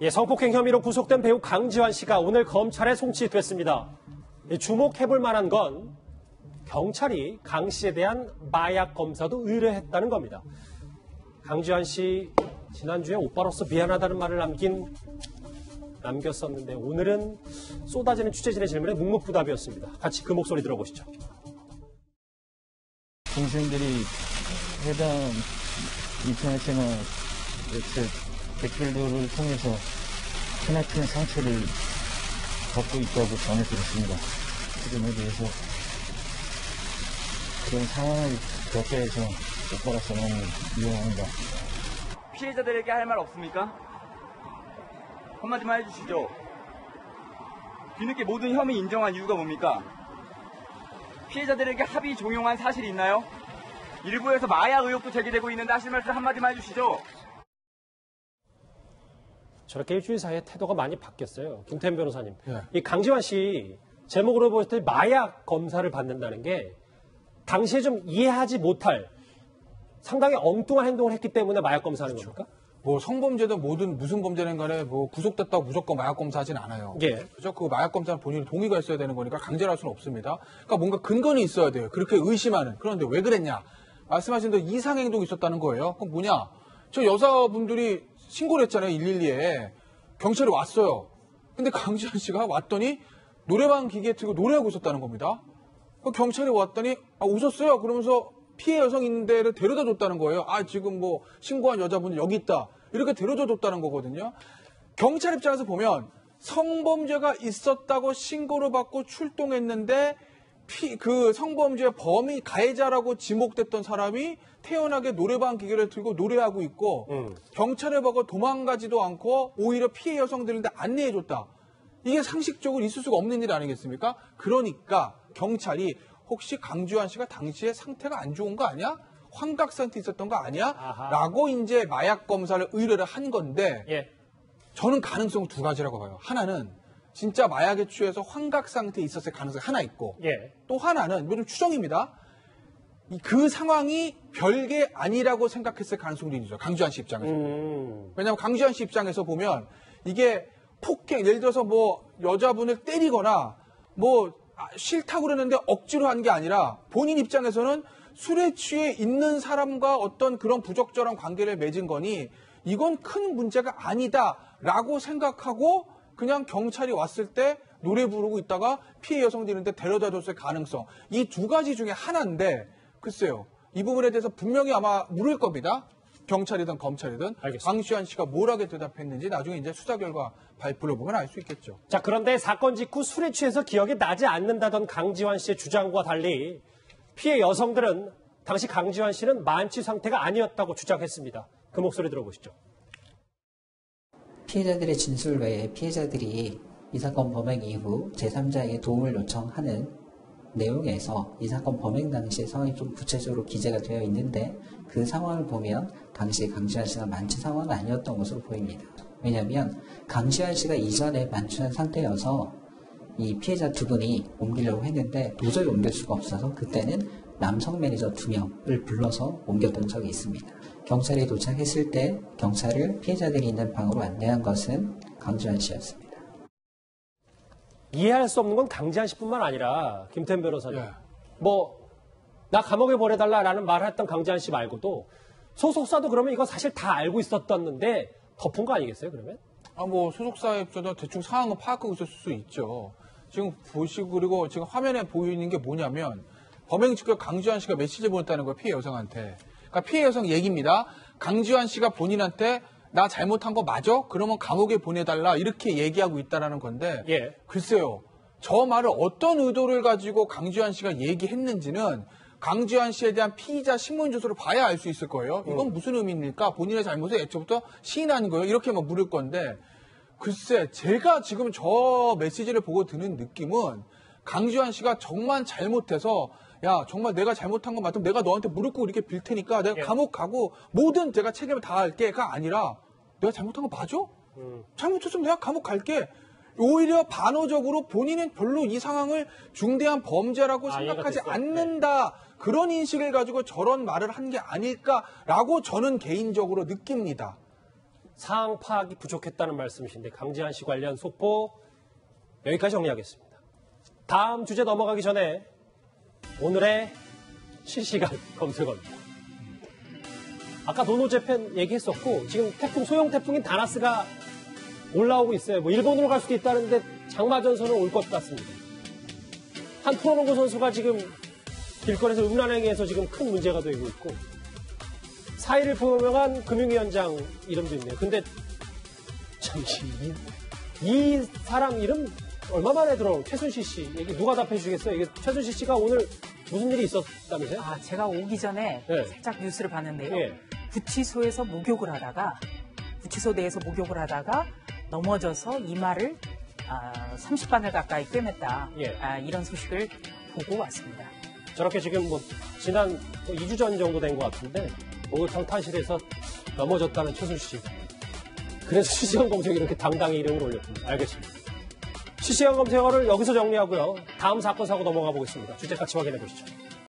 예, 성폭행 혐의로 구속된 배우 강지환 씨가 오늘 검찰에 송치됐습니다. 주목해볼 만한 건 경찰이 강 씨에 대한 마약 검사도 의뢰했다는 겁니다. 강지환 씨 지난주에 오빠로서 미안하다는 말을 남겼었는데 오늘은 쏟아지는 취재진의 질문에 묵묵부답이었습니다. 같이 그 목소리 들어보시죠. 동생들이 해당 인터넷이나 댓글들을 통해서 크나큰 상처를 받고 있다고 전해 들었습니다. 그럼에 대해서 그런 상황을 겪게 해서 오빠로서 너무 미안합니다. 피해자들에게 할 말 없습니까? 한마디만 해주시죠. 뒤늦게 모든 혐의 인정한 이유가 뭡니까? 피해자들에게 합의 종용한 사실이 있나요? 일부에서 마약 의혹도 제기되고 있는데 하실 말씀 한마디만 해주시죠. 저렇게 일주일 사이에 태도가 많이 바뀌었어요. 김태현 변호사님. 네. 이 강지환 씨 제목으로 볼 때 마약 검사를 받는다는 게 당시에 좀 이해하지 못할 상당히 엉뚱한 행동을 했기 때문에 마약 검사하는 겁니까? 뭐 성범죄든 무슨 범죄든 간에 뭐 구속됐다고 무조건 마약 검사하진 않아요. 예. 그죠? 그 마약 검사는 본인의 동의가 있어야 되는 거니까 강제로 할 수는 없습니다. 그러니까 뭔가 근거는 있어야 돼요. 그렇게 의심하는. 그런데 왜 그랬냐? 말씀하신 대로 이상 행동이 있었다는 거예요. 그럼 뭐냐? 저 여자분들이 신고를 했잖아요. 112에. 경찰이 왔어요. 근데 강지환 씨가 왔더니 노래방 기계 틀고 노래하고 있었다는 겁니다. 경찰이 왔더니 오셨어요? 그러면서 피해 여성 있는 데를 데려다 줬다는 거예요. 지금 뭐 신고한 여자분 여기 있다. 이렇게 데려다 줬다는 거거든요. 경찰 입장에서 보면 성범죄가 있었다고 신고를 받고 출동했는데 그 성범죄 범위 가해자라고 지목됐던 사람이 태연하게 노래방 기계를 들고 노래하고 있고 경찰을 보고 도망가지도 않고 오히려 피해 여성들한테 안내해줬다. 이게 상식적으로 있을 수가 없는 일 아니겠습니까? 그러니까 경찰이 혹시 강지환 씨가 당시에 상태가 안 좋은 거 아니야? 환각 상태 있었던 거 아니야? 아하. 라고 이제 마약 검사를 의뢰를 한 건데 예. 저는 가능성 두 가지라고 봐요. 하나는 진짜 마약에 취해서 환각 상태에 있었을 가능성이 하나 있고 예. 또 하나는 이거 좀 추정입니다. 그 상황이 별게 아니라고 생각했을 가능성도 있죠. 강지환 씨 입장에서. 왜냐하면 강지환 씨 입장에서 보면 이게 폭행, 예를 들어서 뭐 여자분을 때리거나 뭐 싫다고 그러는데 억지로 한 게 아니라 본인 입장에서는 술에 취해 있는 사람과 어떤 그런 부적절한 관계를 맺은 거니 이건 큰 문제가 아니다라고 생각하고 그냥 경찰이 왔을 때 노래 부르고 있다가 피해 여성들한테 데려다 줬을 가능성. 이 두 가지 중에 하나인데 글쎄요. 이 부분에 대해서 분명히 아마 물을 겁니다. 경찰이든 검찰이든. 알겠습니다. 강지환 씨가 뭐라고 대답했는지 나중에 이제 수사 결과 발표를 보면 알 수 있겠죠. 자, 그런데 사건 직후 술에 취해서 기억이 나지 않는다던 강지환 씨의 주장과 달리 피해 여성들은 당시 강지환 씨는 만취 상태가 아니었다고 주장했습니다. 그 목소리 들어보시죠. 피해자들의 진술 외에 피해자들이 이 사건 범행 이후 제3자에게 도움을 요청하는 내용에서 이 사건 범행 당시의 상황이 좀 구체적으로 기재가 되어 있는데 그 상황을 보면 당시 강지환 씨가 만취 상황은 아니었던 것으로 보입니다. 왜냐하면 강지환 씨가 이전에 만취한 상태여서 이 피해자 두 분이 옮기려고 했는데 도저히 옮길 수가 없어서 그때는 남성 매니저 2명을 불러서 옮겼던 적이 있습니다. 경찰이 도착했을 때 경찰을 피해자들이 있는 방으로 안내한 것은 강지환 씨였습니다. 이해할 수 없는 건 강지환 씨뿐만 아니라 김태현 변호사님. 예. 나 감옥에 보내달라라는 말을 했던 강지환 씨 말고도 소속사도 그러면 이거 사실 다 알고 있었던데 덮은 거 아니겠어요, 그러면? 뭐 소속사에 입장에서 대충 상황을 파악하고 있을 수 있죠. 지금 보시고 그리고 지금 화면에 보이는 게 뭐냐면 범행 직후 강지환 씨가 메시지를 보냈다는 거예요, 피해 여성한테. 그러니까 피해 여성 얘기입니다. 강지환 씨가 본인한테 나 잘못한 거 맞아? 그러면 감옥에 보내달라 이렇게 얘기하고 있다는 건데 예. 글쎄요. 저 말을 어떤 의도를 가지고 강지환 씨가 얘기했는지는 강지환 씨에 대한 피의자 신문 조서를 봐야 알 수 있을 거예요. 이건 무슨 의미입니까? 본인의 잘못을 애초부터 시인하는 거예요. 이렇게 막 물을 건데 글쎄 제가 지금 저 메시지를 보고 드는 느낌은 강지환 씨가 정말 잘못해서 야 정말 내가 잘못한 거 맞으면 내가 너한테 무릎 꿇고 이렇게 빌 테니까 내가 감옥 가고 모든 제가 책임을 다 할게가 아니라 내가 잘못한 거 맞아? 잘못했으면 내가 감옥 갈게. 오히려 반어적으로 본인은 별로 이 상황을 중대한 범죄라고 생각하지 않는다. 그런 인식을 가지고 저런 말을 한 게 아닐까라고 저는 개인적으로 느낍니다. 상황 파악이 부족했다는 말씀이신데 강지한 씨 관련 속보 여기까지 정리하겠습니다. 다음 주제 넘어가기 전에 오늘의 실시간 검색어입니다. 아까 도노재팬 얘기했었고 지금 소형 태풍인 다나스가 올라오고 있어요. 뭐 일본으로 갈 수도 있다는데 장마전선은 올 것 같습니다. 한 프로농구 선수가 지금 길거리에서 음란행위해서 지금 큰 문제가 되고 있고 4일을 포명한 금융위원장 이름도 있네요. 근데 참 이 사람 이름 얼마 만에 들어온 최순실 씨 얘기 누가 답해 주시겠어요? 이게 최순실 씨가 오늘 무슨 일이 있었다면서요? 제가 오기 전에 네. 살짝 뉴스를 봤는데요. 예. 구치소 내에서 목욕을 하다가 넘어져서 이마를 30바늘 가까이 꿰맸다. 예. 이런 소식을 보고 왔습니다. 저렇게 지금 지난 2주 전 정도 된 것 같은데 목욕탕 탈실에서 넘어졌다는 최순실 씨. 그래서 실시간 검색에 이렇게 당당히 이름을 올렸습니다. 알겠습니다. 실시간 검색어를 여기서 정리하고요. 다음 사건 사고 넘어가 보겠습니다. 주제 같이 확인해 보시죠.